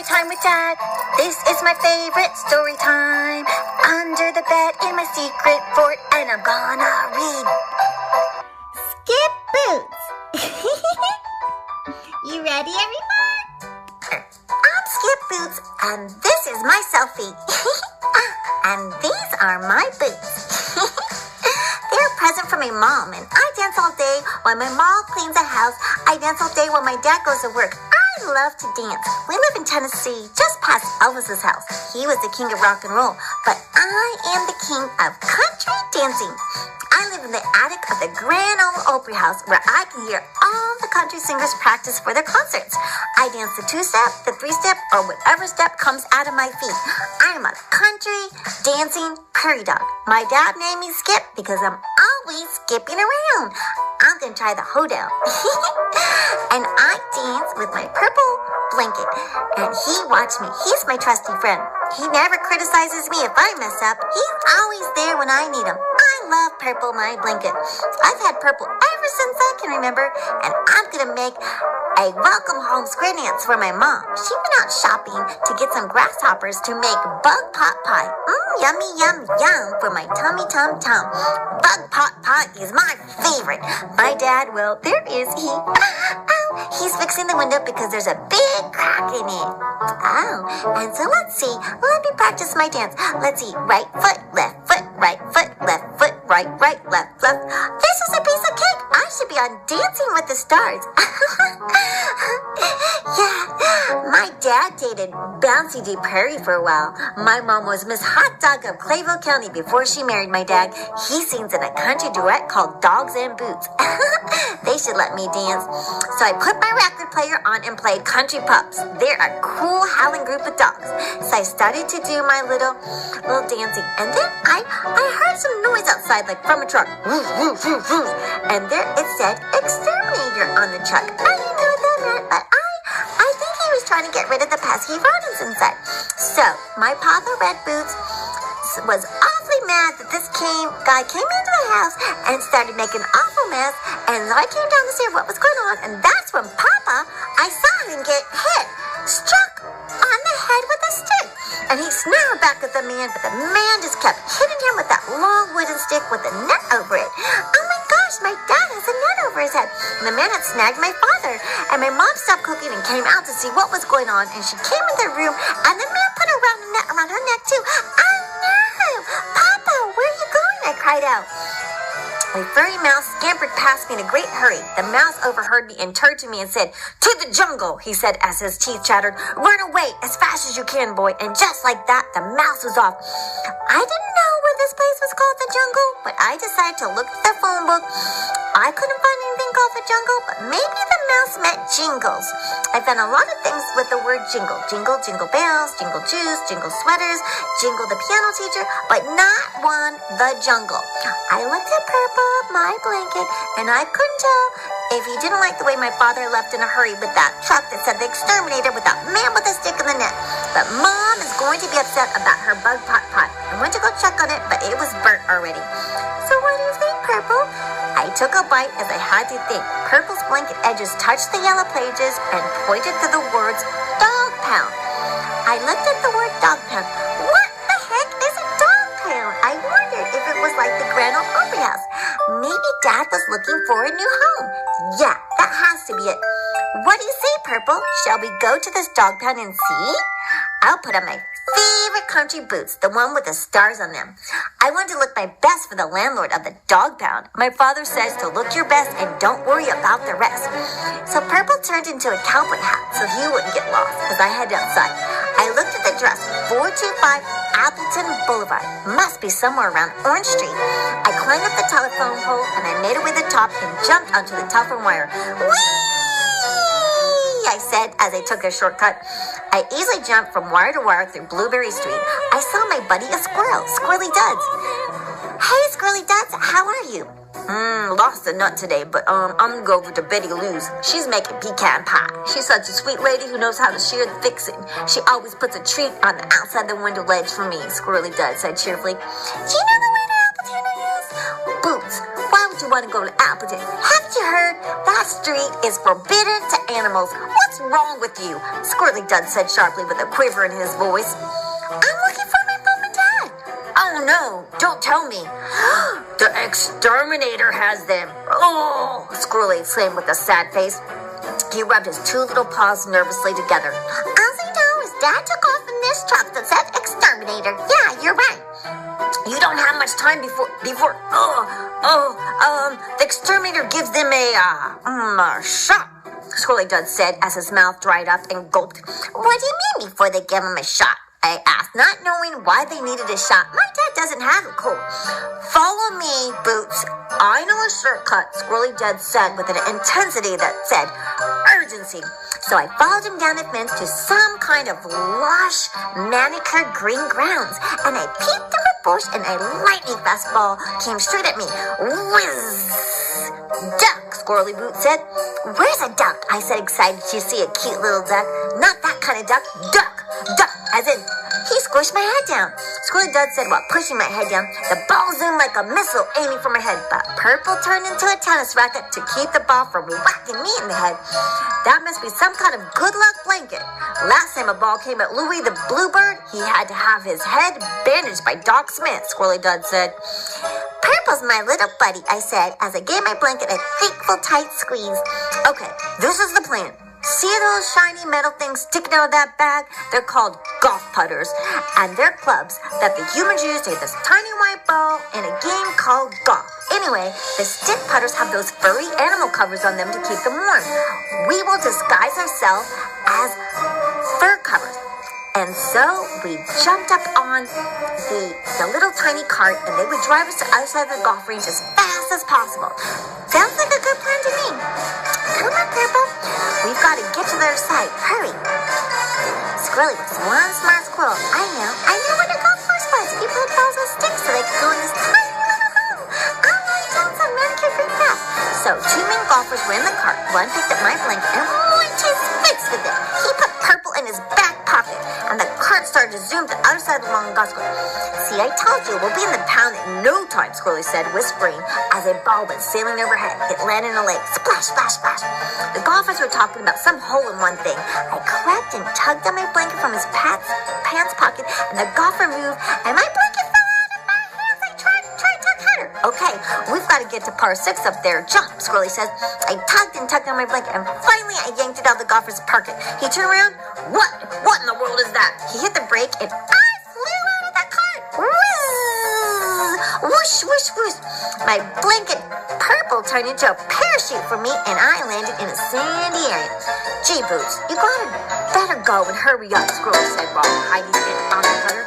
time with Dad. This is my favorite story time. Under the bed in my secret fort, and I'm gonna read Skip Boots. You ready, everyone? I'm Skip Boots, and this is my selfie. And these are my boots. They're a present from my mom, and I dance all day while my mom cleans the house. I dance all day while my dad goes to work. I love to dance. We live in Tennessee, just past Elvis's house. He was the king of rock and roll, but I am the king of country dancing. I live in the attic of the Grand Ole Opry House, where I can hear all the country singers practice for their concerts. I dance the two-step, the three-step, or whatever step comes out of my feet. I am a country dancing prairie dog. My dad named me Skip because I'm always skipping around. I'm gonna try the hoedown. And I dance with my purple blanket, and he watched me. He's my trusty friend. He never criticizes me if I mess up. He's always there when I need him. I love Purple, my blanket. I've had Purple ever since I can remember, and I'm gonna make a welcome home square dance for my mom. She went out shopping to get some grasshoppers to make bug pot pie. Yummy, yum, yum for my tummy tum tum. Bug pot pie is my favorite. My dad, well, there is he. He's fixing the window because there's a big crack in it. Oh, and so let's see. Let me practice my dance. Let's see. Right foot, left foot, right foot, left foot, right, left, left. This is a piece of cake. I should be on Dancing with the Stars. Yeah, my dad dated Bouncy D. Prairie for a while. My mom was Miss Hot Dog of Clayville County before she married my dad. He sings in a country duet called Dogs and Boots. They should let me dance. So I put my record player on and played Country Pups. They're a cool howling group of dogs. So I started to do my little dancing. And then I heard some noise outside, like from a truck. Woof, woof, woof, woof. And there it said exterminator on the truck. I didn't know what that meant, but I think he was trying to get rid of the pesky rodents inside. So my Papa Red Boots was awfully mad that this guy came into the house and started making an awful mess. And so I came down to see what was going on, and that's when I saw him get hit, struck on the head with a stick. And he snarled back at the man, but the man just kept hitting him with that long wooden stick with a net over it. Oh my gosh, my dad has a net over his head. And the man had snagged my father. And my mom stopped cooking and came out to see what was going on. And she came in the room, and the man put a net around her neck too. Oh no! Papa, where are you going? I cried out. A furry mouse scampered past me in a great hurry. The mouse overheard me and turned to me and said, "To the jungle," he said as his teeth chattered. "Run away as fast as you can, boy." And just like that, the mouse was off. I didn't know where this place was called the jungle, but I decided to look at the phone book. I couldn't find anything called the jungle, but maybe the mouse meant jingles. I found a lot of things with the word jingle. Jingle, jingle bells, jingle juice, jingle sweaters, jingle the piano teacher, but not one, the jungle. I looked at Purple, my blanket, and I couldn't tell if he didn't like the way my father left in a hurry with that truck that said the exterminator with that man with a stick in the net. But Mom is going to be upset about her bug pot pie. I went to go check on it, but it was burnt already. So what do you think, Purple? I took a bite as I had to think. Purple's blanket edges touched the yellow pages and pointed to the words dog pound. I looked at the word dog pound. What the heck is a dog pound? I wondered if it was like the Grand Ole Opry House. Maybe Dad was looking for a new home. Yeah, that has to be it. What do you say, Purple? Shall we go to this dog pound and see? I'll put on my favorite country boots, the one with the stars on them. I want to look my best for the landlord of the dog pound. My father says to look your best and don't worry about the rest. So Purple turned into a cowboy hat so he wouldn't get lost as I headed outside. I looked at the address, 425 Appleton Boulevard. Must be somewhere around Orange Street. I climbed up the telephone pole and I made it to the top and jumped onto the telephone wire. Whee! I said as I took a shortcut. I easily jumped from wire to wire through Blueberry Street. I saw my buddy a squirrel, Squirrely Duds. Hey, Squirrely Duds, how are you? Lost a nut today, but I'm gonna go over to Betty Lou's. She's making pecan pie. She's such a sweet lady who knows how to share the fixing. She always puts a treat on the outside the window ledge for me, Squirrely Duds said cheerfully. Do you know the way to Appleton is? Boots, why would you want to go to Appleton. Haven't you heard? That street is forbidden to animals. What's wrong with you? Squirrely Dud said sharply with a quiver in his voice. I'm looking for my mom and dad. Oh no, don't tell me. The exterminator has them. Oh, Squirrely exclaimed with a sad face. He rubbed his two little paws nervously together. As I know, his dad took off in this truck that said exterminator. Yeah, you're right. You don't have much time before the exterminator gives them a shot, Squirrely Dud said as his mouth dried up and gulped. What do you mean before they give him a shot? I asked, not knowing why they needed a shot. My dad doesn't have a cold. Follow me, Boots. I know a shortcut, Squirrely Dud said with an intensity that said urgency. So I followed him down the fence to some kind of lush, manicured green grounds, and I peeped through a bush, and a lightning-fast ball came straight at me. Whiz! Duck, Squirrely Boots said. Where's a duck? I said, excited to see a cute little duck. Not that kind of duck. Duck! Duck! As in, he squished my head down. Squirrely Dud said while pushing my head down. The ball zoomed like a missile aiming for my head, but Purple turned into a tennis racket to keep the ball from whacking me in the head. That must be some kind of good luck blanket. Last time a ball came at Louie the Bluebird, he had to have his head bandaged by Doc Smith, Squirrely Dud said. Purple's my little buddy, I said, as I gave my blanket a thickful, tight squeeze. Okay, this is the plan. See those shiny metal things sticking out of that bag? They're called golf putters, and they're clubs that the humans use to hit this tiny white ball in a game called golf. Anyway, the stick putters have those furry animal covers on them to keep them warm. We will disguise ourselves as fur covers. And so we jumped up on the little tiny cart, and they would drive us to the other side of the golf range as fast as possible. Sounds like a good plan to me. Come on, Purple. We've got to get to the other side. Hurry. Squirrely was one smart squirrel. I know where the golf course was. People had balls and sticks so they could go in this tiny little hole. I'll ride down some manicured green path. So 2 men golfers were in the cart. One picked up my blanket and went to his face with it. He put Purple in his back pocket, and the cart started to zoom to the other side of the long golf course. See, I told you, we'll be in the pound in no time, Squirrely said, whispering as a ball went sailing overhead. It landed in a lake. Splash, splash, splash. The golfers were talking about some hole-in-one thing. I crept and tugged on my blanket from his pants pocket, and the golfer moved, and my blanket fell out of my hands. I tried to tug harder. Okay, we've got to get to par 6 up there. Jump, Squirrely says. I tugged and tugged on my blanket, and finally I yanked it out of the golfer's pocket. He turned around. What in the world is that? He hit the brake, and I flew out of the cart. Whoosh, whoosh, whoosh. My blanket Purple turned into a parachute for me, and I landed in a sandy area. Gee, Boots, you better go and hurry up, Squirrely said while hiding in on the cutter.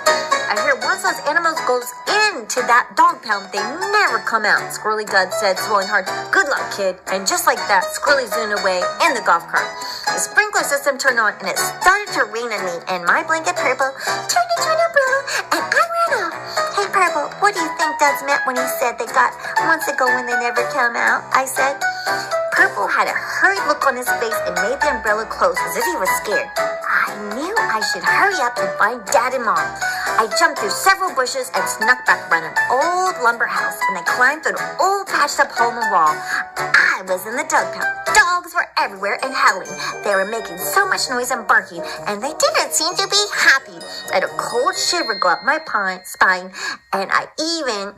I hear once those animals goes into that dog pound, they never come out, Squirrely Dud said, swelling hard. Good luck, kid. And just like that, Squirrely zoomed away in the golf cart. The sprinkler system turned on, and it started to rain on me, and my blanket Purple turned into an umbrella, and I ran off. Hey, Purple, what do you think Dud's meant when he said they got months ago when they never come out? I said. Purple had a hurried look on his face and made the umbrella close as if he was scared. I knew I should hurry up and find Dad and Mom. I jumped through several bushes and snuck back around an old lumber house, and I climbed through an old patched-up hole in the wall. I was in the dog pound. Dogs were everywhere and howling. They were making so much noise and barking, and they didn't seem to be happy. I had a cold shiver go up my spine, and I even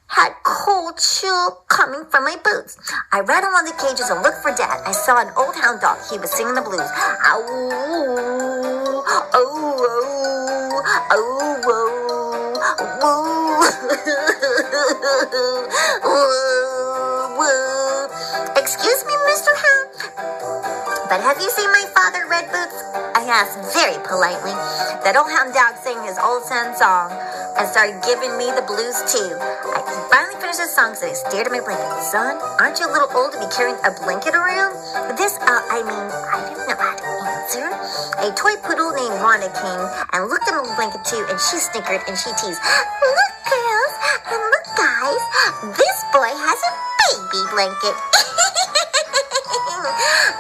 had cold chill coming from my boots. I ran along the cages and looked for Dad. I saw an old hound dog. He was singing the blues. Ow, oh, oh, oh, oh, excuse me, Mr. Hound, but have you seen my father, Red Boots? I asked very politely. That old hound dog sang his old son song and started giving me the blues too. I finally finished the song, so I stared at my blanket. Son, aren't you a little old to be carrying a blanket around? I didn't know how to answer. A toy poodle named Wanda came and looked at my blanket too, and she snickered and she teased. Look, girls, and look, guys, this boy has a baby blanket.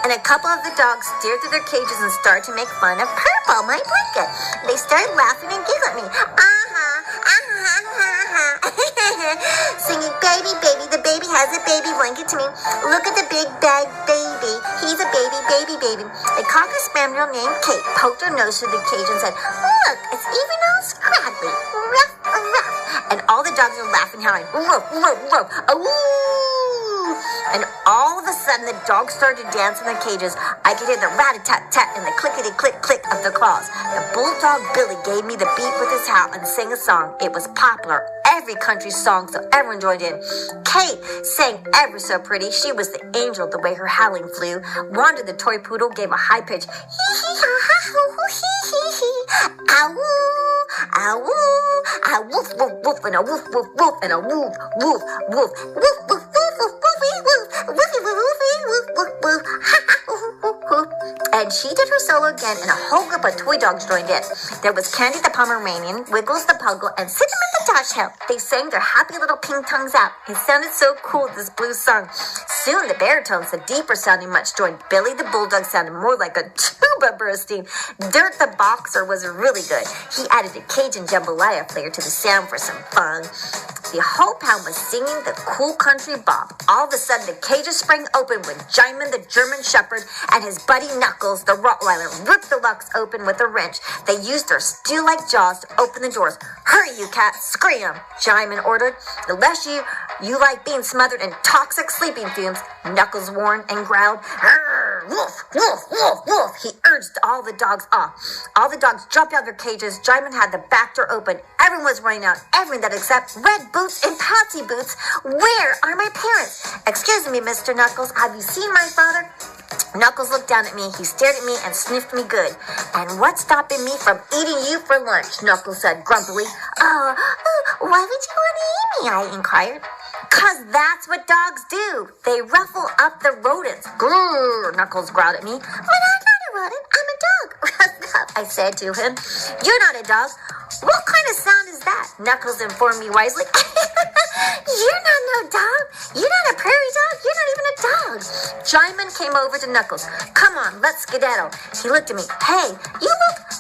And a couple of the dogs stared through their cages and started to make fun of Purple, my blanket. They started laughing and giggling at me. Singing, baby, baby, the baby has a baby blanket to me. Look at the big bag baby. He's a baby. A cocker spaniel named Kate poked her nose through the cage and said, look, it's even all scraggly. Ruff, ruff. And all the dogs are laughing, howling, ruff, ruff, ruff. Ooh. And all of a sudden, the dogs started to dance in the cages. I could hear the rat-a-tat-tat and the clickety-click-click of the claws. The bulldog Billy gave me the beat with his howl and sang a song. It was popular. Every country song, so everyone joined in. Kate sang ever so pretty. She was the angel, the way her howling flew. Wanda, the toy poodle, gave a high pitch. Hee-hee-ha-ha-hoo-hee-hee. Ow-woo, ow-woo, ow-woof, woof, woof, and a woof, woof, woof, and a woof, woof, woof, woof, woof, and she did her solo again, and a whole group of toy dogs joined in. There was Candy the Pomeranian, Wiggles the Puggle, and Cinnamon the Dachshund. They sang their happy little pink tongues out. It sounded so cool, this blue song. Soon the baritones, the deeper sounding much, joined. Billy the Bulldog sounded more like a tuba bursting. Dirt the Boxer was really good. He added a Cajun jambalaya flair to the sound for some fun. The whole pound was singing the cool country bop. All of a sudden, the cages sprang open when Jaimin, the German Shepherd, and his buddy Knuckles, the Rottweiler, ripped the locks open with a wrench. They used their steel-like jaws to open the doors. Hurry, you cat, scream, Jaimin ordered. The less you like being smothered in toxic sleeping fumes, Knuckles warned and growled. Woof, woof, woof, woof. He urged all the dogs off. All the dogs jumped out of their cages. Jaimin had the back door open. Everyone was running out. Everyone that except Red Boots and Patsy Boots. Where are my parents? Excuse me, Mr. Knuckles. Have you seen my father? Knuckles looked down at me. He stared at me and sniffed me good. And what's stopping me from eating you for lunch? Knuckles said grumpily. Why would you want to eat me? I inquired. 'Cause that's what dogs do. They ruffle up the rodents. Grrr, Knuckles growled at me. But I'm not a rodent. I'm a dog. I said to him. You're not a dog. What kind of sound is that? Knuckles informed me wisely. You're not no dog. You're not a prairie dog. You're not even a dog. Jaimin came over to Knuckles. Come on, let's skedaddle. He looked at me. Hey, you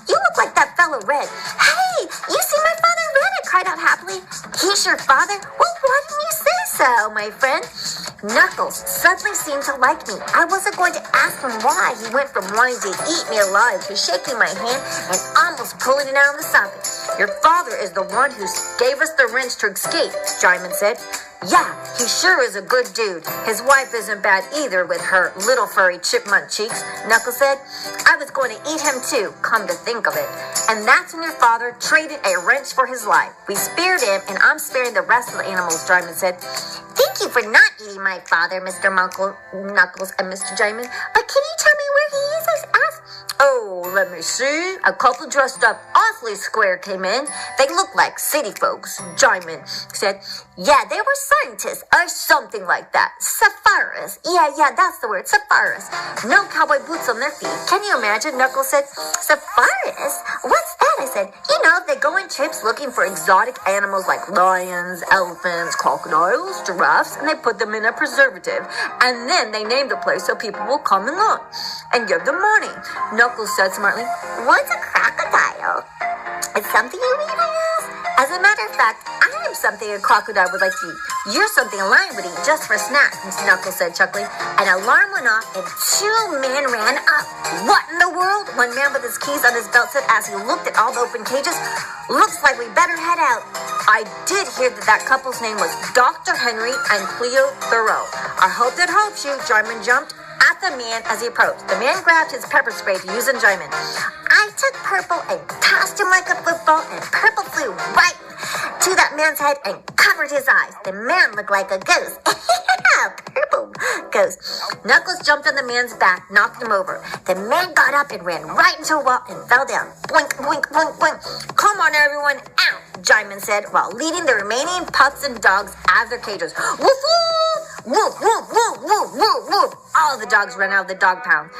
look like that fellow Red. Hey, you see my father Red? I cried out happily. He's your father? Well, why didn't you say so, my friend? Knuckles suddenly seemed to like me. I wasn't going to ask him why. He went from wanting to eat me alive to shaking my hand and almost pulling it out of the socket. Your father is the one who gave us the wrench to escape, Jaimin said. Yeah, he sure is a good dude. His wife isn't bad either with her little furry chipmunk cheeks, Knuckles said. I was going to eat him too, come to think of it. And that's when your father traded a wrench for his life. We spared him, and I'm sparing the rest of the animals, Jaimin said. Thank you for not eating my father, Mr. Knuckles and Mr. Jaimin. But can you tell me where he is? I asked. Oh, let me see. A couple dressed up awfully square came in. They looked like city folks, Jaimin said. Yeah, they were scientists or something like that. Safaris. Yeah, that's the word. Safaris. No cowboy boots on their feet. Can you imagine? Knuckles said. Safaris? What's that? I said. You know, they go on trips looking for exotic animals like lions, elephants, crocodiles, giraffes, and they put them in a preservative. And then they name the place so people will come and look and give them money. Knuckles said smartly. What's a crocodile? It's something you eat, I asked. As a matter of fact, I am something a crocodile would like to eat. You're something a lion would eat just for snacks, Mr. Knuckles said, chuckling. An alarm went off, and 2 men ran up. What in the world? One man with his keys on his belt said as he looked at all the open cages. Looks like we better head out. I did hear that couple's name was Dr. Henry and Cleo Thoreau. I hope that helps you, Jaimin jumped at the man as he approached. The man grabbed his pepper spray to use on Jaimin. I took purple and tossed him like a football, and purple flew right to that man's head and covered his eyes. The man looked like a ghost. Purple ghost. Knuckles jumped on the man's back, knocked him over. The man got up and ran right into a wall and fell down. Boink, boink, boink, boink. Come on, everyone, out, Jaimin said, while leading the remaining pups and dogs out of their cages. Woof, woof! Woof, woof, woof, woof, woof, woof. All the dogs ran out of the dog pound.